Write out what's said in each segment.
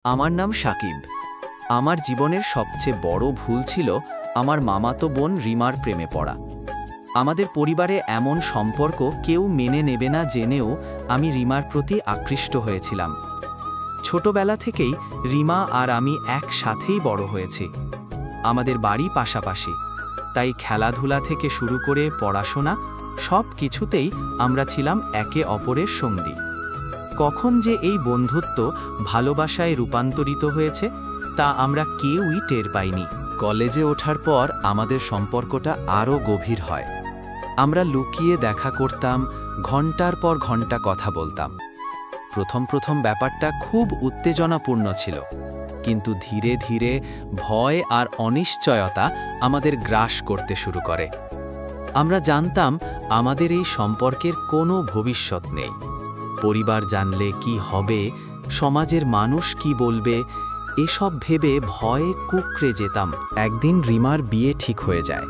আমার নাম সাকিব। আমার জীবনের সবচেয়ে বড় ভুল ছিল আমার মামাতো বোন রিমার প্রেমে পড়া। আমাদের পরিবারে এমন সম্পর্ক কেউ মেনে নেবে না জেনেও আমি রিমার প্রতি আকৃষ্ট হয়েছিলাম। ছোটবেলা থেকেই রিমা আর আমি একসাথেই বড় হয়েছি। আমাদের বাড়ি পাশাপাশি, তাই খেলাধুলা থেকে শুরু করে পড়াশোনা সব কিছুতেই আমরা ছিলাম একে অপরের সঙ্গী। কখন যে এই বন্ধুত্ব ভালোবাসায় রূপান্তরিত হয়েছে তা আমরা কেউই টের পাইনি। কলেজে ওঠার পর আমাদের সম্পর্কটা আরও গভীর হয়। আমরা লুকিয়ে দেখা করতাম, ঘন্টার পর ঘন্টা কথা বলতাম। প্রথম ব্যাপারটা খুব উত্তেজনাপূর্ণ ছিল, কিন্তু ধীরে ধীরে ভয় আর অনিশ্চয়তা আমাদের গ্রাস করতে শুরু করে। আমরা জানতাম আমাদের এই সম্পর্কের কোনো ভবিষ্যৎ নেই। পরিবার জানলে কি হবে, সমাজের মানুষ কি বলবে, এসব ভেবে ভয়ে কুঁকড়ে যেতাম। একদিন রিমার বিয়ে ঠিক হয়ে যায়।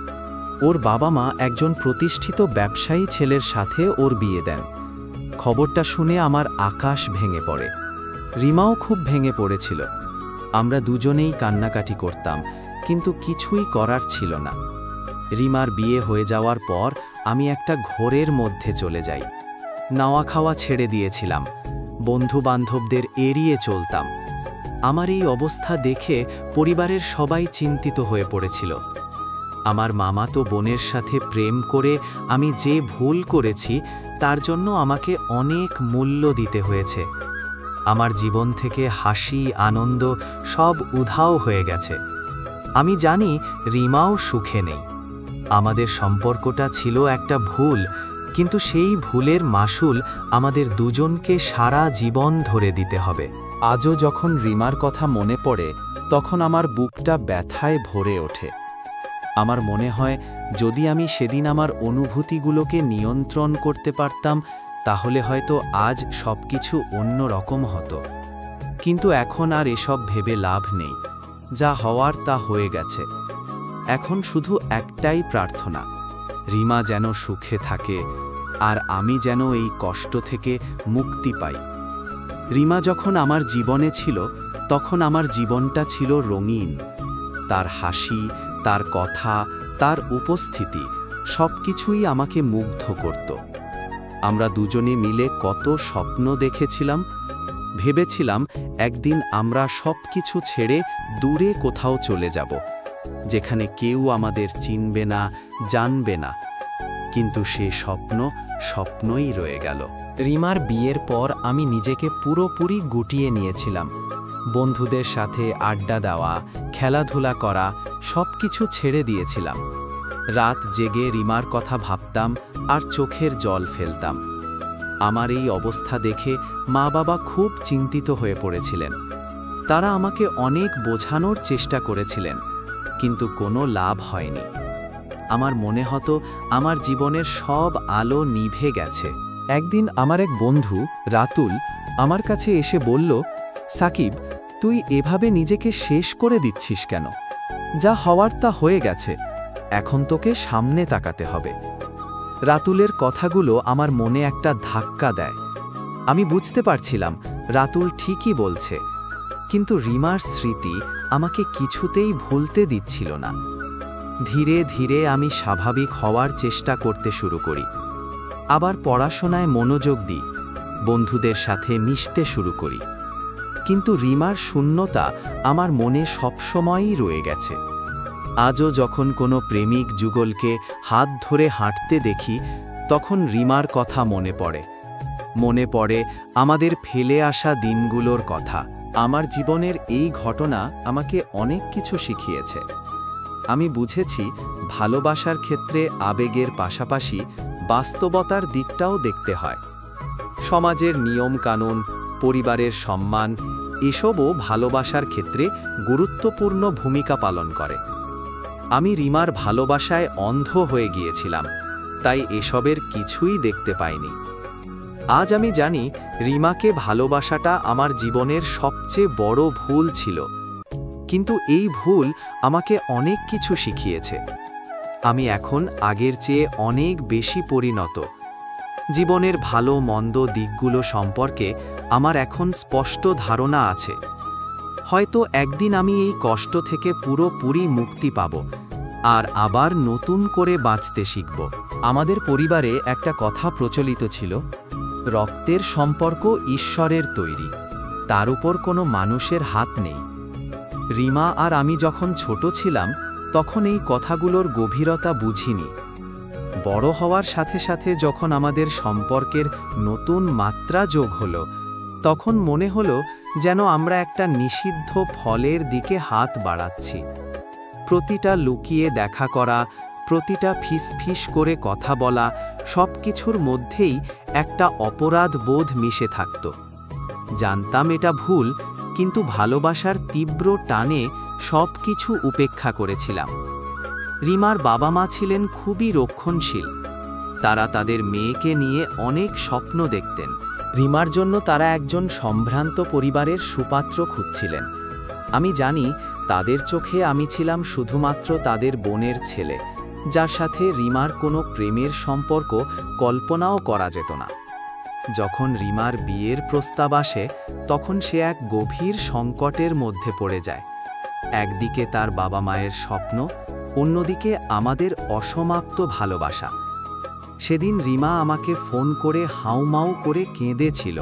ওর বাবা মা একজন প্রতিষ্ঠিত ব্যবসায়ী ছেলের সাথে ওর বিয়ে দেন। খবরটা শুনে আমার আকাশ ভেঙে পড়ে। রিমাও খুব ভেঙে পড়েছিল। আমরা দুজনেই কান্নাকাটি করতাম, কিন্তু কিছুই করার ছিল না। রিমার বিয়ে হয়ে যাওয়ার পর আমি একটা ঘোরের মধ্যে চলে যাই। নাওয়া খাওয়া ছেড়ে দিয়েছিলাম, বন্ধু বান্ধবদের এড়িয়ে চলতাম। আমার এই অবস্থা দেখে পরিবারের সবাই চিন্তিত হয়ে পড়েছিল। আমার মামাতো বোনের সাথে প্রেম করে আমি যে ভুল করেছি তার জন্য আমাকে অনেক মূল্য দিতে হয়েছে। আমার জীবন থেকে হাসি আনন্দ সব উধাও হয়ে গেছে। আমি জানি রিমাও সুখে নেই। আমাদের সম্পর্কটা ছিল একটা ভুল, কিন্তু সেই ভুলের মাসুল আমাদের দুজনকে সারা জীবন ধরে দিতে হবে। আজও যখন রিমার কথা মনে পড়ে তখন আমার বুকটা ব্যথায় ভরে ওঠে। আমার মনে হয় যদি আমি সেদিন আমার অনুভূতিগুলোকে নিয়ন্ত্রণ করতে পারতাম তাহলে হয়তো আজ সবকিছু অন্য রকম হতো। কিন্তু এখন আর এসব ভেবে লাভ নেই। যা হওয়ার তা হয়ে গেছে। এখন শুধু একটাই প্রার্থনা, রিমা যেন সুখে থাকে আর আমি যেন এই কষ্ট থেকে মুক্তি পাই। রিমা যখন আমার জীবনে ছিল তখন আমার জীবনটা ছিল রঙিন। তার হাসি, তার কথা, তার উপস্থিতি সবকিছুই আমাকে মুগ্ধ করত। আমরা দুজনে মিলে কত স্বপ্ন দেখেছিলাম। ভেবেছিলাম একদিন আমরা সবকিছু ছেড়ে দূরে কোথাও চলে যাব, যেখানে কেউ আমাদের চিনবে না, জানবে না। কিন্তু সে স্বপ্নই রয়ে গেল। রিমার বিয়ের পর আমি নিজেকে পুরোপুরি গুটিয়ে নিয়েছিলাম। বন্ধুদের সাথে আড্ডা দেওয়া, খেলাধুলা করা সবকিছু ছেড়ে দিয়েছিলাম। রাত জেগে রিমার কথা ভাবতাম আর চোখের জল ফেলতাম। আমার এই অবস্থা দেখে মা বাবা খুব চিন্তিত হয়ে পড়েছিলেন। তারা আমাকে অনেক বোঝানোর চেষ্টা করেছিলেন, কিন্তু কোনো লাভ হয়নি। আমার মনে হতো আমার জীবনের সব আলো নিভে গেছে। একদিন আমার এক বন্ধু রাতুল আমার কাছে এসে বলল, সাকিব, তুই এভাবে নিজেকে শেষ করে দিচ্ছিস কেন? যা হওয়ার তা হয়ে গেছে, এখন তোকে সামনে তাকাতে হবে। রাতুলের কথাগুলো আমার মনে একটা ধাক্কা দেয়। আমি বুঝতে পারছিলাম রাতুল ঠিকই বলছে, কিন্তু রিমার স্মৃতি আমাকে কিছুতেই ভুলতে দিচ্ছিল না। ধীরে ধীরে আমি স্বাভাবিক হওয়ার চেষ্টা করতে শুরু করি। আবার পড়াশোনায় মনোযোগ দিই, বন্ধুদের সাথে মিশতে শুরু করি। কিন্তু রিমার শূন্যতা আমার মনে সবসময়ই রয়ে গেছে। আজও যখন কোনো প্রেমিক যুগলকে হাত ধরে হাঁটতে দেখি তখন রিমার কথা মনে পড়ে আমাদের ফেলে আসা দিনগুলোর কথা। আমার জীবনের এই ঘটনা আমাকে অনেক কিছু শিখিয়েছে। আমি বুঝেছি ভালোবাসার ক্ষেত্রে আবেগের পাশাপাশি বাস্তবতার দিকটাও দেখতে হয়। সমাজের নিয়ম কানুন, পরিবারের সম্মান এসবও ভালোবাসার ক্ষেত্রে গুরুত্বপূর্ণ ভূমিকা পালন করে। আমি রিমার ভালোবাসায় অন্ধ হয়ে গিয়েছিলাম, তাই এসবের কিছুই দেখতে পাইনি। আজ আমি জানি রিমাকে ভালোবাসাটা আমার জীবনের সবচেয়ে বড় ভুল ছিল, কিন্তু এই ভুল আমাকে অনেক কিছু শিখিয়েছে। আমি এখন আগের চেয়ে অনেক বেশি পরিণত। জীবনের ভালো মন্দ দিকগুলো সম্পর্কে আমার এখন স্পষ্ট ধারণা আছে। হয়তো একদিন আমি এই কষ্ট থেকে পুরোপুরি মুক্তি পাব আর আবার নতুন করে বাঁচতে শিখব। আমাদের পরিবারে একটা কথা প্রচলিত ছিল, রক্তের সম্পর্ক ঈশ্বরের তৈরি, তার উপর কোনো মানুষের হাত নেই। রিমা আর আমি যখন ছোট ছিলাম তখন এই কথাগুলোর গভীরতা বুঝিনি। বড় হওয়ার সাথে সাথে যখন আমাদের সম্পর্কের নতুন মাত্রা যোগ হলো, তখন মনে হলো যেন আমরা একটা নিষিদ্ধ ফলের দিকে হাত বাড়াচ্ছি। প্রতিটা লুকিয়ে দেখা করা, প্রতিটা ফিসফিস করে কথা বলা, সব কিছুর মধ্যেই একটা অপরাধ বোধ মিশে থাকত। জানতাম এটা ভুল, কিন্তু ভালোবাসার তীব্র টানে সব কিছু উপেক্ষা করেছিলাম। রিমার বাবা মা ছিলেন খুবই রক্ষণশীল। তারা তাদের মেয়েকে নিয়ে অনেক স্বপ্ন দেখতেন। রিমার জন্য তারা একজন সম্ভ্রান্ত পরিবারের সুপাত্র খুঁজছিলেন। আমি জানি তাদের চোখে আমি ছিলাম শুধুমাত্র তাদের বোনের ছেলে, যার সাথে রিমার কোনো প্রেমের সম্পর্ক কল্পনাও করা যেত না। যখন রিমার বিয়ের প্রস্তাব আসে, তখন সে এক গভীর সংকটের মধ্যে পড়ে যায়। একদিকে তার বাবা মায়ের স্বপ্ন, অন্যদিকে আমাদের অসমাপ্ত ভালোবাসা। সেদিন রিমা আমাকে ফোন করে হাউমাউ করে কেঁদেছিল,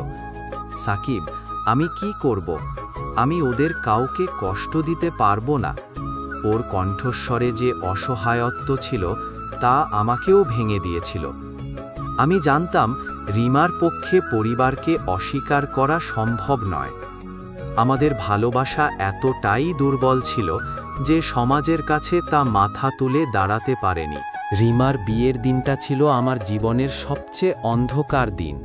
সাকিব, আমি কি করব? আমি ওদের কাউকে কষ্ট দিতে পারবো না। ওর কণ্ঠস্বরে যে অসহায়ত্ব ছিল তা আমাকেও ভেঙে দিয়েছিল। আমি জানতাম রিমার পক্ষে পরিবারকে অস্বীকার করা সম্ভব নয়। আমাদের ভালোবাসা এতটাই দুর্বল ছিল যে সমাজের কাছে তা মাথা তুলে দাঁড়াতে পারেনি। রিমার বিয়ের দিনটা ছিল আমার জীবনের সবচেয়ে অন্ধকার দিন।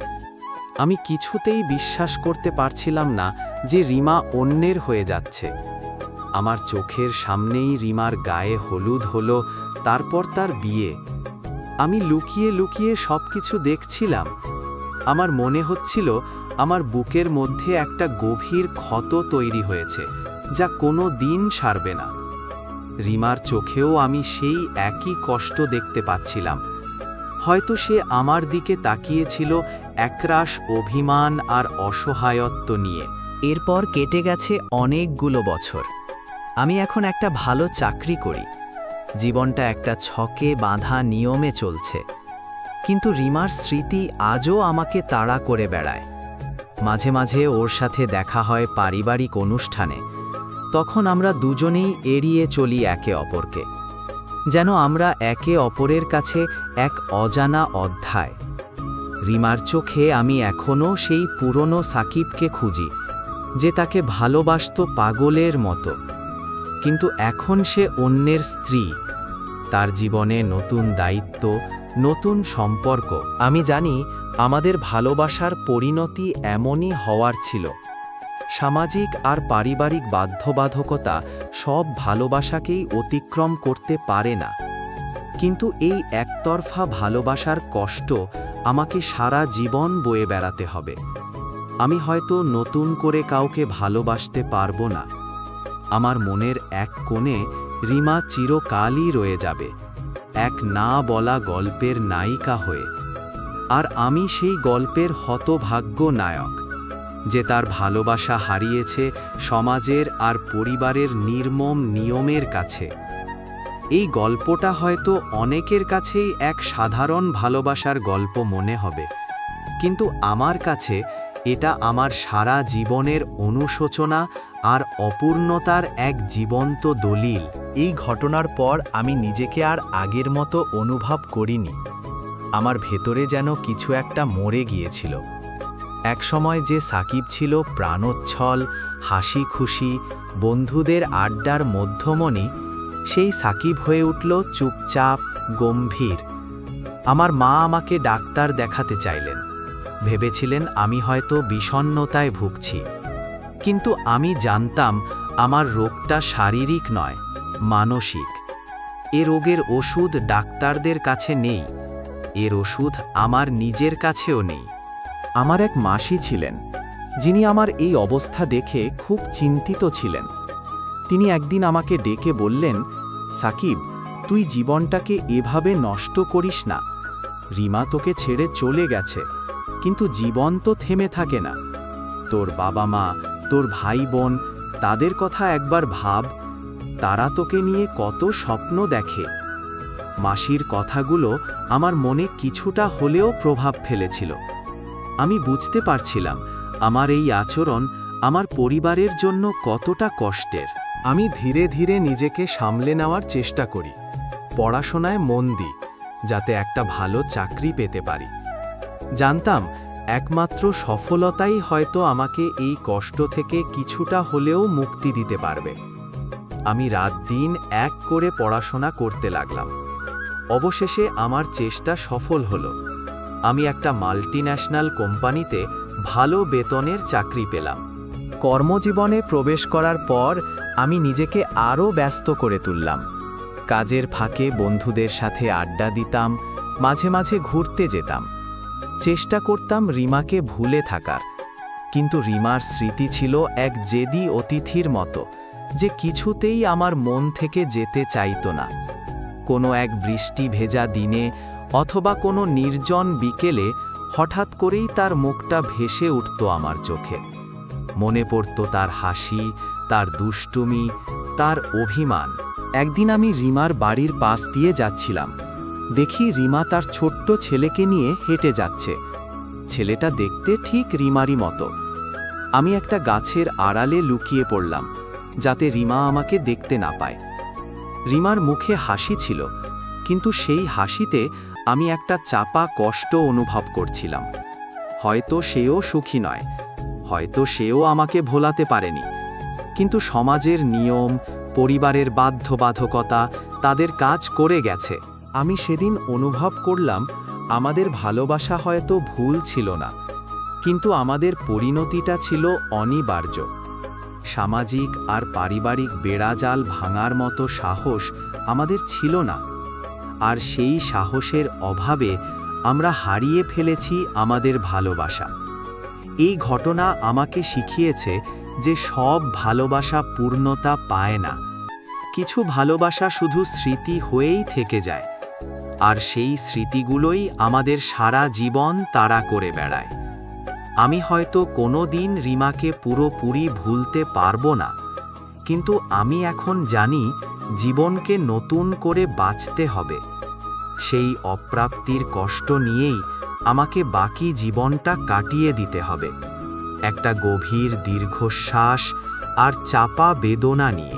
আমি কিছুতেই বিশ্বাস করতে পারছিলাম না যে রিমা অন্যের হয়ে যাচ্ছে। আমার চোখের সামনেই রিমার গায়ে হলুদ হলো, তারপর তার বিয়ে। আমি লুকিয়ে লুকিয়ে সবকিছু দেখছিলাম। আমার মনে হচ্ছিল আমার বুকের মধ্যে একটা গভীর ক্ষত তৈরি হয়েছে, যা কোনো দিন সারবে না। রিমার চোখেও আমি সেই একই কষ্ট দেখতে পাচ্ছিলাম। হয়তো সে আমার দিকে তাকিয়েছিল একরাশ অভিমান আর অসহায়ত্ব নিয়ে। এরপর কেটে গেছে অনেকগুলো বছর। আমি এখন একটা ভালো চাকরি করি। জীবনটা একটা ছকে বাঁধা নিয়মে চলছে। কিন্তু রিমার স্মৃতি আজও আমাকে তাড়া করে বেড়ায়। মাঝে মাঝে ওর সাথে দেখা হয় পারিবারিক অনুষ্ঠানে। তখন আমরা দুজনেই এড়িয়ে চলি একে অপরকে, যেন আমরা একে অপরের কাছে এক অজানা অধ্যায়। রিমার চোখে আমি এখনও সেই পুরনো সাকিবকে খুঁজি, যে তাকে ভালোবাসত পাগলের মতো। কিন্তু এখন সে অন্যের স্ত্রী। তার জীবনে নতুন দায়িত্ব, নতুন সম্পর্ক। আমি জানি আমাদের ভালোবাসার পরিণতি এমনই হওয়ার ছিল। সামাজিক আর পারিবারিক বাধ্যবাধকতা সব ভালোবাসাকেই অতিক্রম করতে পারে না। কিন্তু এই একতরফা ভালোবাসার কষ্ট আমাকে সারা জীবন বয়ে বেড়াতে হবে। আমি হয়তো নতুন করে কাউকে ভালোবাসতে পারবো না। আমার মনের এক কোণে রিমা চিরকালই রয়ে যাবে, এক না বলা গল্পের নায়িকা হয়ে। আর আমি সেই গল্পের হতভাগ্য নায়ক, যে তার ভালোবাসা হারিয়েছে সমাজের আর পরিবারের নির্মম নিয়মের কাছে। এই গল্পটা হয়তো অনেকের কাছেই এক সাধারণ ভালোবাসার গল্প মনে হবে, কিন্তু আমার কাছে এটা আমার সারা জীবনের অনুশোচনা আর অপূর্ণতার এক জীবন্ত দলিল। এই ঘটনার পর আমি নিজেকে আর আগের মতো অনুভব করিনি। আমার ভেতরে যেন কিছু একটা মরে গিয়েছিল। একসময় যে সাকিব ছিল প্রাণোচ্ছল, হাসি খুশি, বন্ধুদের আড্ডার মধ্যমণি, সেই সাকিব হয়ে উঠল চুপচাপ, গম্ভীর। আমার মা আমাকে ডাক্তার দেখাতে চাইলেন। ভেবেছিলেন আমি হয়তো বিষণ্ণতায় ভুগছি। কিন্তু আমি জানতাম আমার রোগটা শারীরিক নয়, মানসিক। এ রোগের ওষুধ ডাক্তারদের কাছে নেই, এর ওষুধ আমার নিজের কাছেও নেই। আমার এক মাসি ছিলেন, যিনি আমার এই অবস্থা দেখে খুব চিন্তিত ছিলেন। তিনি একদিন আমাকে ডেকে বললেন, সাকিব, তুই জীবনটাকে এভাবে নষ্ট করিস না। রিমা তোকে ছেড়ে চলে গেছে, কিন্তু জীবন তো থেমে থাকে না। তোর বাবা মা, তোর ভাই বোন, তাদের কথা একবার ভাব, তারা তোকে নিয়ে কত স্বপ্ন দেখে। মাসির কথাগুলো আমার মনে কিছুটা হলেও প্রভাব ফেলেছিল। আমি বুঝতে পারছিলাম আমার এই আচরণ আমার পরিবারের জন্য কতটা কষ্টের। আমি ধীরে ধীরে নিজেকে সামলে নেওয়ার চেষ্টা করি, পড়াশোনায় মন দিই, যাতে একটা ভালো চাকরি পেতে পারি। জানতাম একমাত্র সফলতাই হয়তো আমাকে এই কষ্ট থেকে কিছুটা হলেও মুক্তি দিতে পারবে। আমি রাত দিন এক করে পড়াশোনা করতে লাগলাম। অবশেষে আমার চেষ্টা সফল হলো। আমি একটা মাল্টিন্যাশনাল কোম্পানিতে ভালো বেতনের চাকরি পেলাম। কর্মজীবনে প্রবেশ করার পর আমি নিজেকে আরও ব্যস্ত করে তুললাম। কাজের ফাঁকে বন্ধুদের সাথে আড্ডা দিতাম, মাঝে মাঝে ঘুরতে যেতাম। চেষ্টা করতাম রিমাকে ভুলে থাকার, কিন্তু রিমার স্মৃতি ছিল এক জেদি অতিথির মতো, যে কিছুতেই আমার মন থেকে যেতে চাইতো না। কোনো এক বৃষ্টি ভেজা দিনে অথবা কোনো নির্জন বিকেলে হঠাৎ করেই তার মুখটা ভেসে উঠত আমার চোখে। মনে পড়ত তার হাসি, তার দুষ্টুমি, তার অভিমান। একদিন আমি রিমার বাড়ির পাশ দিয়ে যাচ্ছিলাম। দেখি রিমা তার ছোট্ট ছেলেকে নিয়ে হেঁটে যাচ্ছে। ছেলেটা দেখতে ঠিক রিমারই মতো। আমি একটা গাছের আড়ালে লুকিয়ে পড়লাম, যাতে রিমা আমাকে দেখতে না পায়। রিমার মুখে হাসি ছিল, কিন্তু সেই হাসিতে আমি একটা চাপা কষ্ট অনুভব করছিলাম। হয়তো সেও সুখী নয়, হয়তো সেও আমাকে ভোলাতে পারেনি, কিন্তু সমাজের নিয়ম, পরিবারের বাধ্যবাধকতা তাদের কাজ করে গেছে। আমি সেদিন অনুভব করলাম আমাদের ভালোবাসা হয়তো ভুল ছিল না, কিন্তু আমাদের পরিণতিটা ছিল অনিবার্য। সামাজিক আর পারিবারিক বেড়াজাল ভাঙার মতো সাহস আমাদের ছিল না, আর সেই সাহসের অভাবে আমরা হারিয়ে ফেলেছি আমাদের ভালোবাসা। এই ঘটনা আমাকে শিখিয়েছে যে সব ভালোবাসা পূর্ণতা পায় না। কিছু ভালোবাসা শুধু স্মৃতি হয়েই থেকে যায়, আর সেই স্মৃতিগুলোই আমাদের সারা জীবন তাড়া করে বেড়ায়। আমি হয়তো কোনো দিন রিমাকে পুরোপুরি ভুলতে পারবো না, কিন্তু আমি এখন জানি জীবনকে নতুন করে বাঁচতে হবে। সেই অপ্রাপ্তির কষ্ট নিয়েই আমাকে বাকি জীবনটা কাটিয়ে দিতে হবে, একটা গভীর দীর্ঘশ্বাস আর চাপা বেদনা নিয়ে।